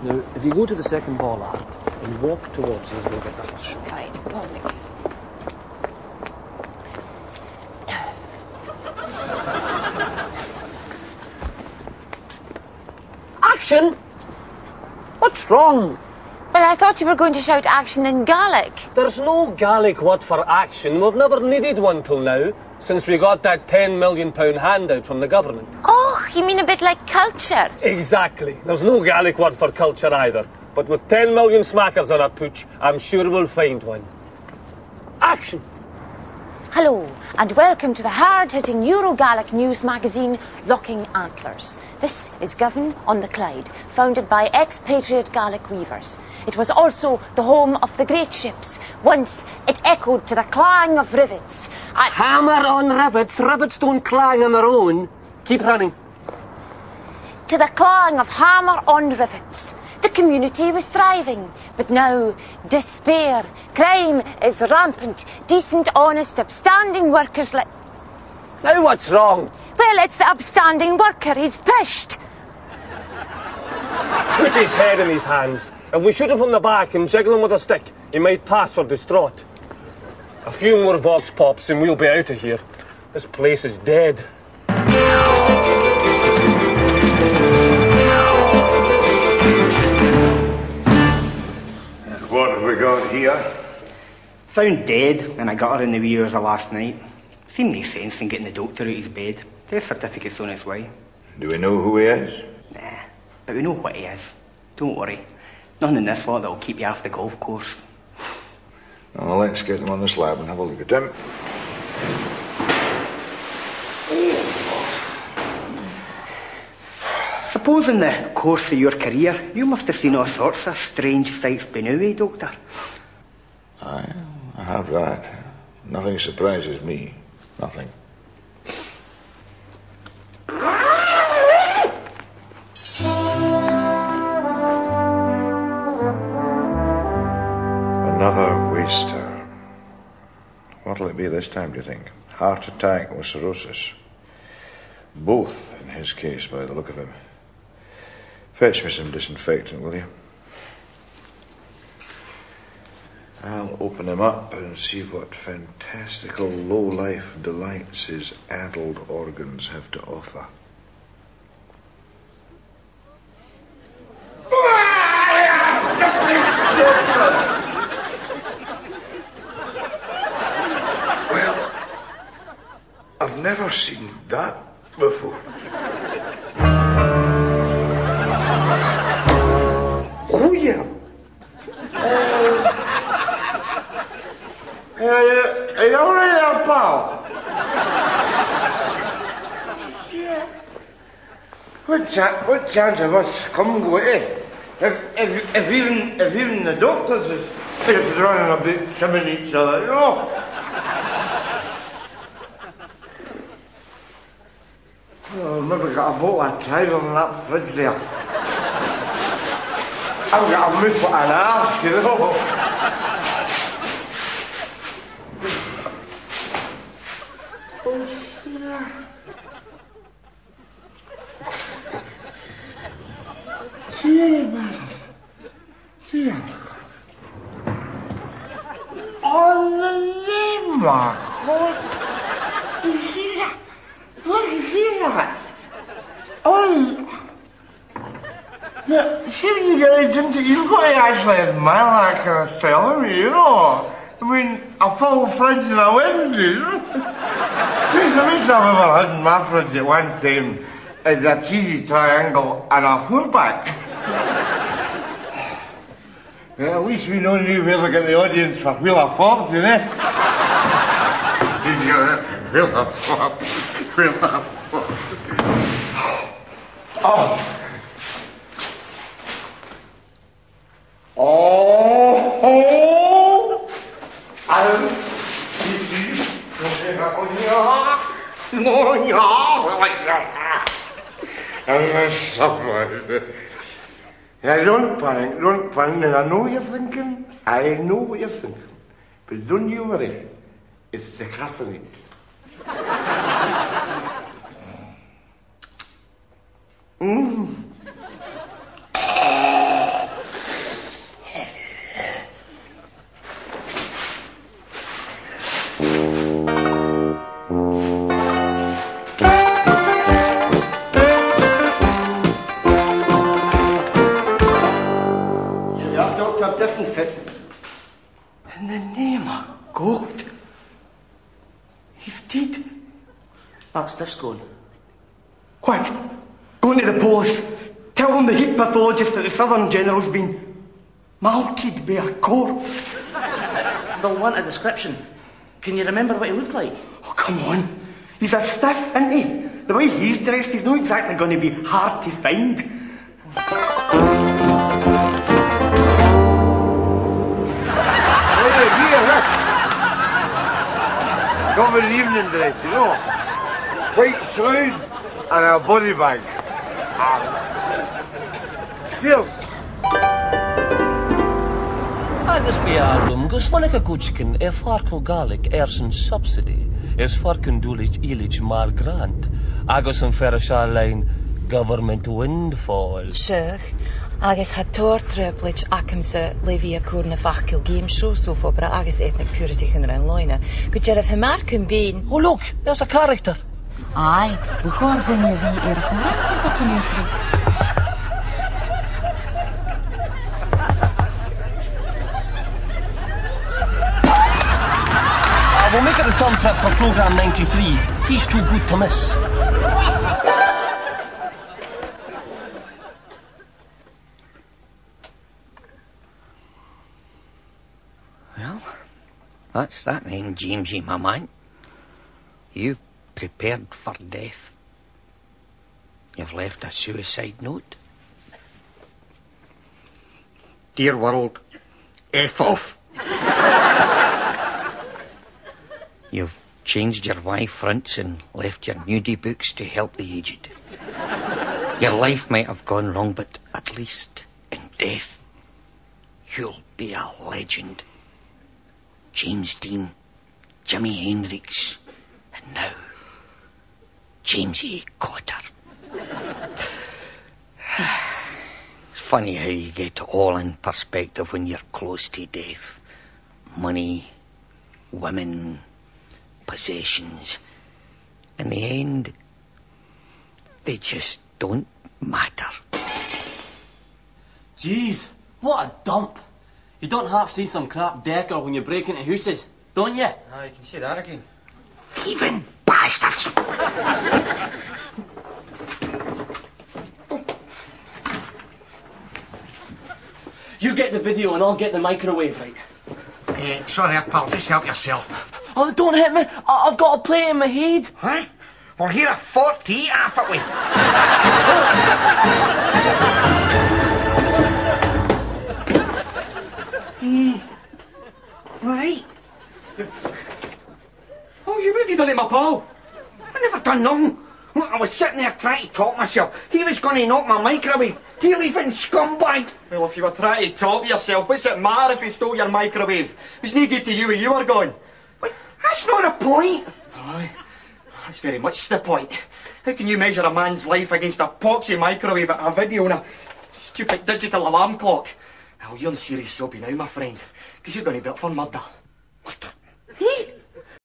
Now, if you go to the second bollard and walk towards us, we'll get the first shot. Fine, lovely. Action! What's wrong? Well, I thought you were going to shout action in Gaelic. There's no Gaelic word for action. We've never needed one till now, since we got that £10 million handout from the government. Oh, you mean a bit like culture? Exactly. There's no Gaelic word for culture either. But with 10 million smackers on our pooch, I'm sure we'll find one. Action! Hello, and welcome to the hard-hitting Euro-Gaelic news magazine, Locking Antlers. This is Govan on the Clyde, founded by expatriate Gaelic weavers. It was also the home of the great ships. Once it echoed to the clang of rivets. Hammer on rivets. Rivets don't clang on their own. Keep running. To the clang of hammer on rivets. The community was thriving, but now despair, crime is rampant. Decent, honest, upstanding workers like... Now what's wrong? Well, it's the upstanding worker. He's pished. Put his head in his hands. If we shoot him from the back and jiggle him with a stick, he might pass for distraught. A few more vox pops and we'll be out of here. This place is dead. What have we got here? Found dead, and I got her in the wee hours of last night. Seemed no sense in getting the doctor out of his bed. Death certificate's on its way. Do we know who he is? Nah, but we know what he is. Don't worry. Nothing in this lot that'll keep you off the golf course. Well, let's get him on the slab and have a look at him. Suppose in the course of your career, you must have seen all sorts of strange sights by now, eh, Doctor? Aye, I have that. Nothing surprises me. Nothing. Another waster. What'll it be this time, do you think? Heart attack or cirrhosis? Both in his case, by the look of him. Fetch me some disinfectant, will you? I'll open him up and see what fantastical low-life delights his addled organs have to offer. Well, I've never seen that before. Oh, yeah. Are you all right there, pal? Yeah. What chance of us come go eh? If even the doctors is running about trimming each other, you know? Oh, maybe got a bottle of cider in that fridge there. I've got a mouth like an arse, you know? See, on the name, my God. You see that? Look, you see that? Oh, yeah, see when you get out into it, you've got to actually admire that kind of style, haven't you, you know? I mean, a full fridge and a Wednesday, you know? The most I've ever had in my fridge at one time is a cheesy triangle and a 4-pack. Well, at least we know now where to get the audience for Wheel of Fortune, eh? Wheel of Fortune. Wheel of Fortune. Oh. Oh. Now, don't panic, and I know what you're thinking. I know what you're thinking. But don't you worry. It's the carbonate. it isn't fit. In the name of God. He's dead. That stiff's gone. Quick, go into the post. Tell them the heat pathologist at the Southern General's been melted by a corpse. They'll want a description. Can you remember what he looked like? Oh, come on. He's a stiff, isn't he? The way he's dressed, he's not exactly going to be hard to find. Got me an evening dress, you know. White shroud and a body bag. Cheers. Agus be album, gus manaka kuchkin farko Gaelic ersen subsidy is farken dulich ilich mal grant. Agus an ferra line government windfall. Sure. Agus had tor treblich akimse levia kurna fachkil game show so for bra agus ethnic purity in an loina. Could you have him been? Oh look, there's a character. Aye, we gaan gaan we wie romantische documentary. We'll make it a thumb trip for program 93. He's too good to miss. Well, that's that then, Jamesy, my man. You've prepared for death. You've left a suicide note. Dear world, F off. You've changed your wife fronts and left your nudie books to help the aged. Your life might have gone wrong, but at least in death, you'll be a legend. James Dean, Jimi Hendrix, and now, James A. Cotter. It's funny how you get it all in perspective when you're close to death. Money, women, possessions. In the end, they just don't matter. Jeez, what a dump. You don't half see some crap decor when you break into houses, don't you? Ah, you can say that again. Thieving bastards! You get the video and I'll get the microwave, right? Sorry, pal, just help yourself. Oh, don't hit me. I've got a plate in my head. Huh? Well, here are 40 half it with. Right. Oh, what have you done to my pal? I never done nothing. Look, I was sitting there trying to talk myself. He was going to knock my microwave. He leaving scumbag. Well, if you were trying to talk yourself, what's it matter if he stole your microwave? It was no good to you when you were gone. But that's not the point. Aye, that's very much the point. How can you measure a man's life against a poxy microwave, a video and a stupid digital alarm clock? Well, you're in serious trouble now, my friend, because you're going to be up for murder. Murder?